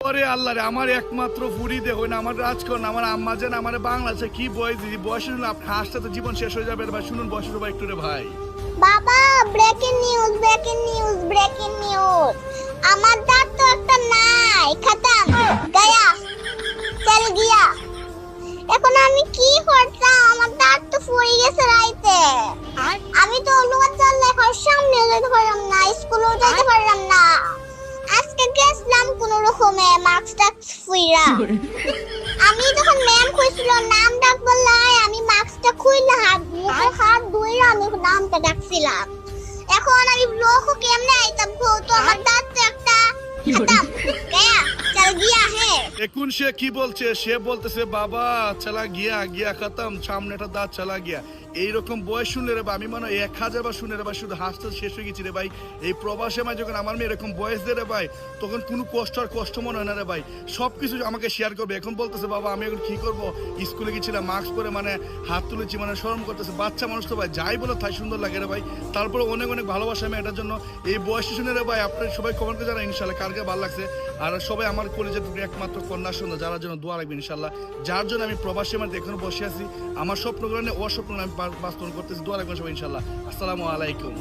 ওরে আল্লাহ রে, আমার একমাত্র ফুরি দেখো না, আমার রাজকন, আমার আম্মা যেন আমার বাংলাদেশে কি বয়স দিদি, বয়স শুনুন আপনি হাসতে তো জীবন শেষ হয়ে যাবে রে ভাই। শুনুন বয়স সবাই একটু রে ভাই। বাবা, breaking news, breaking news, breaking news. আমার দাঁত তো একটা নাই, খতম, গয়া, চল গিয়া। এখন আমি কি করতাম? আমার দাঁত তো ফুয়ে গেছে রাইতে। আমি তো অনুবাদ চাললে এখন সামনে যেতে পারলাম না, স্কুলেও যেতে পারলাম না। আজকে গেছিলাম কোন রকমে মাস্কটা ফুইরা। আমি যখন ম্যাম কইছিল নাম ডাক বললাই, আমি মাস্কটা খুইলা হাত ধুইরা আমি নামটা ডাকছিলাম। এখন আমি লোকও কেমনে আইতাম তো আমার দাঁত তো একটা খতম, গয়া, চল গিয়া হে। এখন সে কি বলছে? সে বলতেছে বাবা চলা গিয়া, গিয়া খতম, সামনেটা দাঁত চলা গিয়া। এইরকম বয়স শুনলে রে ভাই আমি মনে হয় 1000 বার শুনে রে ভাই, শুধু হাসতে শেষ হয়ে গেছি রে ভাই। এই প্রবাসে মাঝে যখন আমার মেয়ে এরকম বয়স দেয় রে ভাই, তখন কোনো কষ্ট আর কষ্ট মনে হয় না রে ভাই। সবকিছু আমাকে শেয়ার করবে। এখন বলতেছে বাবা আমি এখন কি করব, স্কুলে গেছিলাম মাস্ক পরে মানে হাত তুলেছি, মানে শরম করতেছে। বাচ্চা মানুষ তো ভাই, যাই বলো তাই সুন্দর লাগে রে ভাই। তারপরে অনেক অনেক ভালোবাসা আমি এটার জন্য। এই বয়সে শুনে রে ভাই আপনার সবাই কমেন্ট করে জানান ইনশাল্লাহ কারকে ভালো লাগছে। আর সবাই আমার কলেজের একমাত্র কন্যা সুন্দর, যারা জন্য দোয়া রাখবেন ইনশাল্লাহ। যার জন্য আমি প্রবাসী মানে এখনো বসে আছি, আমার স্বপ্নগুলো নিয়ে অস্বপ্ন আমি বাস্তবায়ন করতেছি। দোয়া রাখবেন সবাই ইনশাল্লাহ। আসসালামু আলাইকুম।